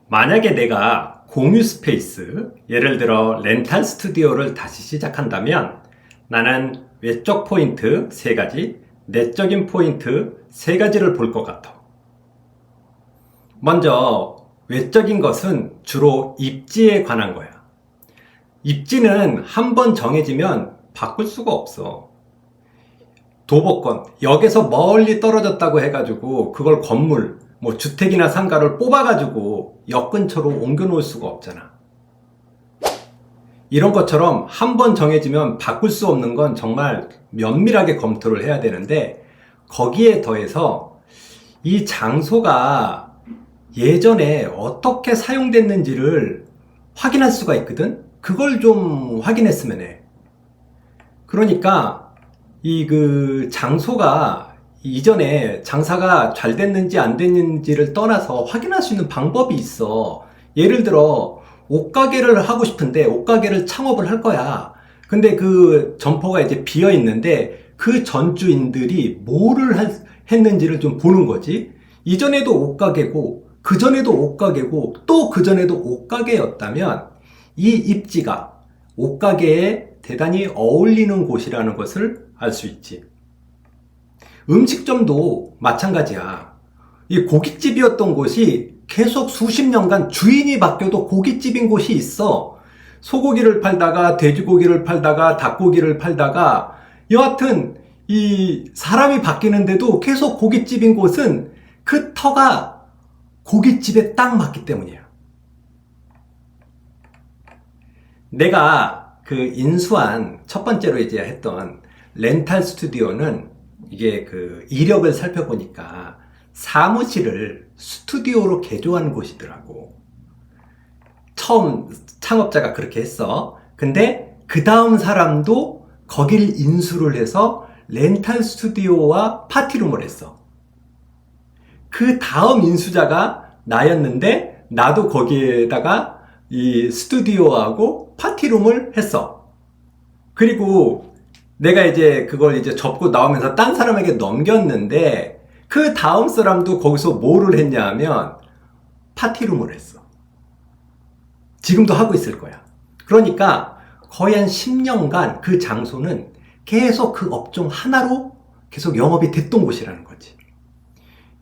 만약에 내가 공유 스페이스, 예를 들어 렌탈 스튜디오를 다시 시작한다면 나는 외적 포인트 3가지, 내적인 포인트 3가지를 볼 것 같아. 먼저 외적인 것은 주로 입지에 관한 거야. 입지는 한번 정해지면 바꿀 수가 없어. 도보권, 역에서 멀리 떨어졌다고 해가지고 그걸 건물, 뭐 주택이나 상가를 뽑아가지고 역 근처로 옮겨 놓을 수가 없잖아. 이런 것처럼 한번 정해지면 바꿀 수 없는 건 정말 면밀하게 검토를 해야 되는데, 거기에 더해서 이 장소가 예전에 어떻게 사용됐는지를 확인할 수가 있거든? 그걸 좀 확인했으면 해. 그러니까 장소가 이전에 장사가 잘 됐는지 안 됐는지를 떠나서 확인할 수 있는 방법이 있어. 예를 들어 옷가게를 하고 싶은데 옷가게를 창업을 할 거야. 근데 그 점포가 이제 비어 있는데 그 전주인들이 뭐를 했는지를 좀 보는 거지. 이전에도 옷가게고 그전에도 옷가게고 또 그전에도 옷가게였다면 이 입지가 옷가게에 대단히 어울리는 곳이라는 것을 알 수 있지. 음식점도 마찬가지야. 이 고깃집이었던 곳이 계속 수십 년간 주인이 바뀌어도 고깃집인 곳이 있어. 소고기를 팔다가 돼지고기를 팔다가 닭고기를 팔다가 여하튼 이 사람이 바뀌는데도 계속 고깃집인 곳은 그 터가 고깃집에 딱 맞기 때문이야. 내가 그 인수한 첫 번째로 이제 했던 렌탈 스튜디오는 이게 그 이력을 살펴보니까 사무실을 스튜디오로 개조한 곳이더라고. 처음 창업자가 그렇게 했어. 근데 그 다음 사람도 거기를 인수를 해서 렌탈 스튜디오와 파티룸을 했어. 그 다음 인수자가 나였는데 나도 거기에다가 이 스튜디오하고 파티룸을 했어. 그리고 내가 이제 그걸 이제 접고 나오면서 딴 사람에게 넘겼는데 그 다음 사람도 거기서 뭐를 했냐 하면 파티룸을 했어. 지금도 하고 있을 거야. 그러니까 거의 한 10년간 그 장소는 계속 그 업종 하나로 계속 영업이 됐던 곳이라는 거지.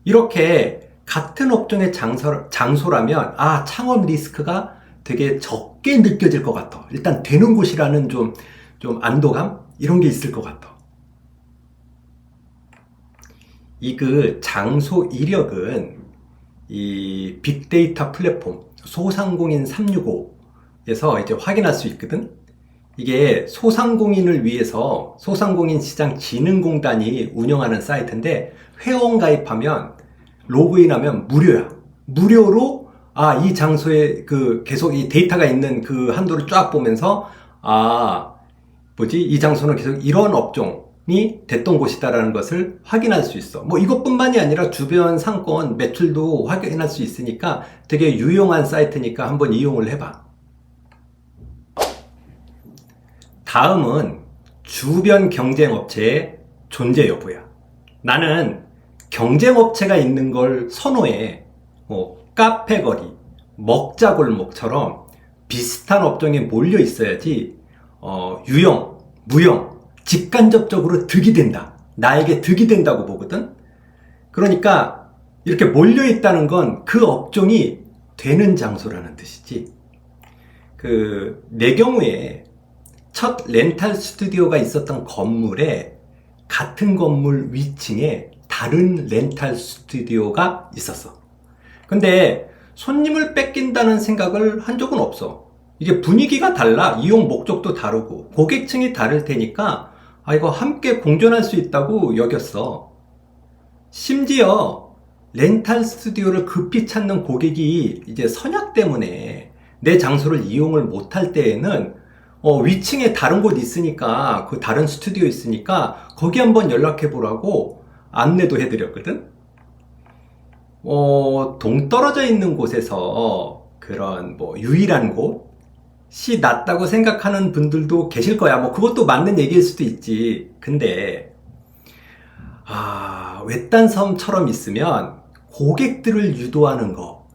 이렇게 같은 업종의 장소라면 창업 리스크가 되게 적게 느껴질 것 같아. 일단 되는 곳이라는 좀 안도감? 이런 게 있을 것 같아. 그 장소 이력은 이 빅데이터 플랫폼 소상공인 365에서 이제 확인할 수 있거든. 이게 소상공인을 위해서 소상공인 시장 진흥공단이 운영하는 사이트인데 회원 가입하면 로그인하면 무료야. 무료로 이 장소에 그 계속 이 데이터가 있는 그 한도를 쫙 보면서 이 장소는 계속 이런 업종이 됐던 곳이다라는 것을 확인할 수 있어. 뭐 이것뿐만이 아니라 주변 상권 매출도 확인할 수 있으니까 되게 유용한 사이트니까 한번 이용을 해봐. 다음은 주변 경쟁업체의 존재 여부야. 나는 경쟁업체가 있는 걸 선호해. 카페거리, 먹자골목처럼 비슷한 업종에 몰려 있어야지 유형, 무형, 직간접적으로 득이 된다. 나에게 득이 된다고 보거든. 그러니까 이렇게 몰려 있다는 건 그 업종이 되는 장소라는 뜻이지. 내 경우에 첫 렌탈 스튜디오가 있었던 건물에 같은 건물 위층에 다른 렌탈 스튜디오가 있었어. 근데 손님을 뺏긴다는 생각을 한 적은 없어. 이게 분위기가 달라. 이용 목적도 다르고 고객층이 다를 테니까 이거 함께 공존할 수 있다고 여겼어. 심지어 렌탈 스튜디오를 급히 찾는 고객이 이제 선약 때문에 내 장소를 이용을 못할 때에는 위층에 다른 곳 있으니까 그 다른 스튜디오 있으니까 거기 한번 연락해 보라고 안내도 해드렸거든. 동떨어져 있는 곳에서 그런 유일한 곳이 낫다고 생각하는 분들도 계실 거야. 그것도 맞는 얘기일 수도 있지. 근데 외딴 섬처럼 있으면 고객들을 유도하는 거,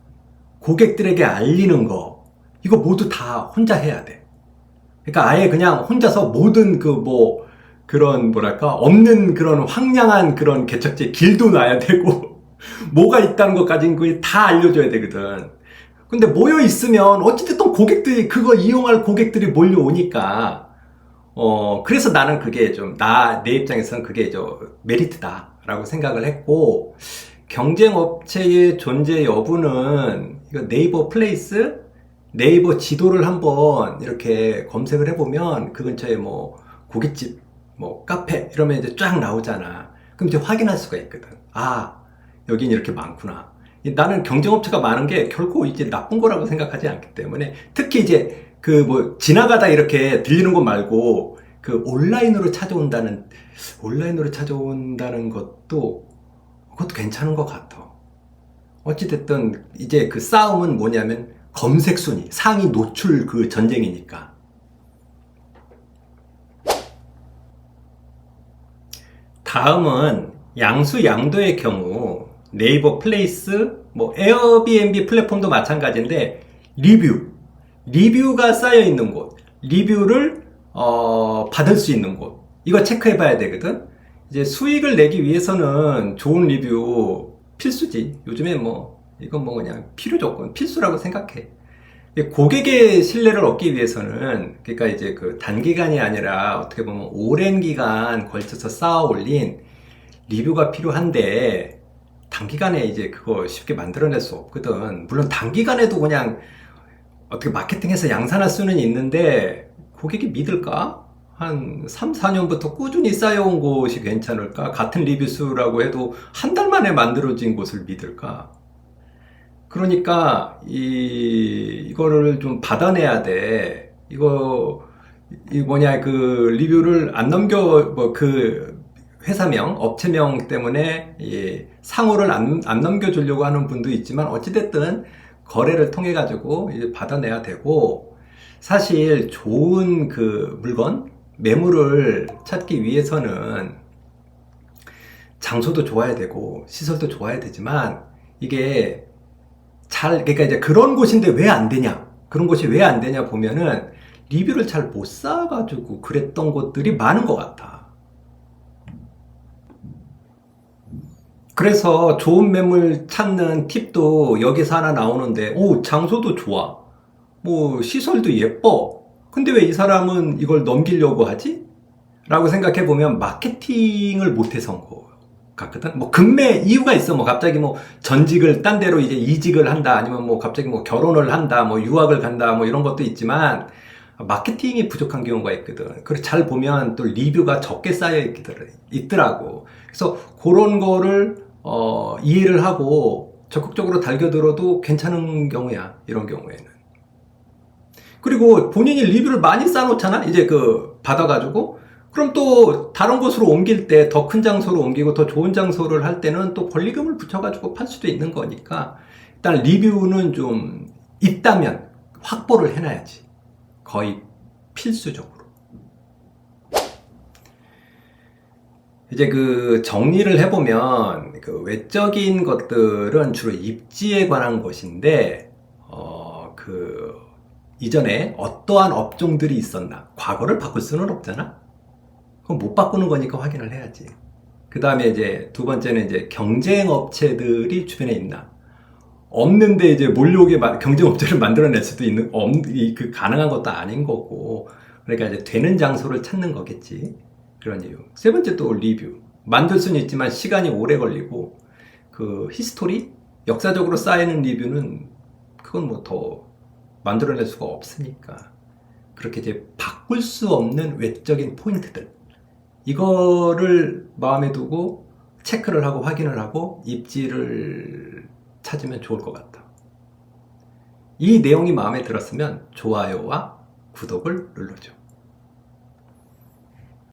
고객들에게 알리는 거, 이거 모두 다 혼자 해야 돼. 그러니까 아예 그냥 혼자서 모든 그런 뭐랄까 없는 그런 황량한 그런 개척지에 길도 놔야 되고 뭐가 있다는 것까지 거의 다 알려줘야 되거든. 근데 모여 있으면 어찌됐든 고객들이 그거 이용할 고객들이 몰려오니까 그래서 나는 그게 내 입장에서는 그게 메리트다라고 생각을 했고, 경쟁 업체의 존재 여부는 이거 네이버 플레이스, 네이버 지도를 한번 이렇게 검색을 해보면 그 근처에 뭐 고깃집, 뭐 카페 이러면 이제 쫙 나오잖아. 그럼 이제 확인할 수가 있거든. 아, 여긴 이렇게 많구나. 나는 경쟁업체가 많은 게 결코 이제 나쁜 거라고 생각하지 않기 때문에, 특히 이제 지나가다 이렇게 들리는 것 말고 온라인으로 찾아온다는 그것도 괜찮은 것 같아. 어찌됐든 이제 그 싸움은 뭐냐면 검색 순위, 상위 노출 그 전쟁이니까. 다음은 양수 양도의 경우 네이버 플레이스, 뭐 에어비앤비 플랫폼도 마찬가지인데 리뷰가 쌓여 있는 곳, 리뷰를 받을 수 있는 곳, 이거 체크해 봐야 되거든. 이제 수익을 내기 위해서는 좋은 리뷰 필수지. 요즘에 이건 그냥 필요 조건, 필수라고 생각해. 고객의 신뢰를 얻기 위해서는, 그러니까 이제 그 단기간이 아니라 어떻게 보면 오랜 기간 걸쳐서 쌓아 올린 리뷰가 필요한데, 단기간에 이제 그거 쉽게 만들어낼 수 없거든. 물론 단기간에도 그냥 어떻게 마케팅해서 양산할 수는 있는데, 고객이 믿을까? 한 3, 4년부터 꾸준히 쌓여온 곳이 괜찮을까? 같은 리뷰 수라고 해도 한 달 만에 만들어진 곳을 믿을까? 그러니까 이거를 좀 받아내야 돼. 그 리뷰를 안 넘겨, 그 회사명, 업체명 때문에 상호를 안 넘겨주려고 하는 분도 있지만, 어찌됐든 거래를 통해 가지고 이제 받아내야 되고, 사실 좋은 그 물건, 매물을 찾기 위해서는 장소도 좋아야 되고 시설도 좋아야 되지만, 이게 그러니까 이제 그런 곳인데 왜 안 되냐? 그런 곳이 왜 안 되냐 보면은 리뷰를 잘 못 쌓아가지고 그랬던 곳들이 많은 것 같아. 그래서 좋은 매물 찾는 팁도 여기서 하나 나오는데, 장소도 좋아. 시설도 예뻐. 근데 왜 이 사람은 이걸 넘기려고 하지? 라고 생각해보면 마케팅을 못해서인 거 같거든. 급매 이유가 있어. 갑자기 전직을 딴 데로 이제 이직을 한다. 아니면 갑자기 결혼을 한다. 유학을 간다. 이런 것도 있지만, 마케팅이 부족한 경우가 있거든. 그래서 잘 보면 또 리뷰가 적게 쌓여 있더라고. 그래서 그런 거를 이해를 하고 적극적으로 달겨들어도 괜찮은 경우야. 이런 경우에는. 그리고 본인이 리뷰를 많이 쌓아놓잖아. 이제 받아가지고. 그럼 또 다른 곳으로 옮길 때 더 큰 장소로 옮기고 더 좋은 장소를 할 때는 또 권리금을 붙여가지고 팔 수도 있는 거니까, 일단 리뷰는 좀 있다면 확보를 해놔야지. 거의 필수적으로. 이제 정리를 해보면 외적인 것들은 주로 입지에 관한 것인데, 이전에 어떠한 업종들이 있었나, 과거를 바꿀 수는 없잖아. 그럼 못 바꾸는 거니까 확인을 해야지. 그 다음에 이제 두 번째는 이제 경쟁 업체들이 주변에 있나. 없는데 이제 몰려오게 경쟁 업체를 만들어낼 수도 있는, 가능한 것도 아닌 거고. 그러니까 이제 되는 장소를 찾는 거겠지. 그런 이유. 세 번째 또 리뷰. 만들 수는 있지만 시간이 오래 걸리고, 히스토리? 역사적으로 쌓이는 리뷰는 그건 더 만들어낼 수가 없으니까. 그렇게 이제 바꿀 수 없는 외적인 포인트들, 이거를 마음에 두고 체크를 하고 확인을 하고 입지를 찾으면 좋을 것 같아. 이 내용이 마음에 들었으면 좋아요와 구독을 눌러줘.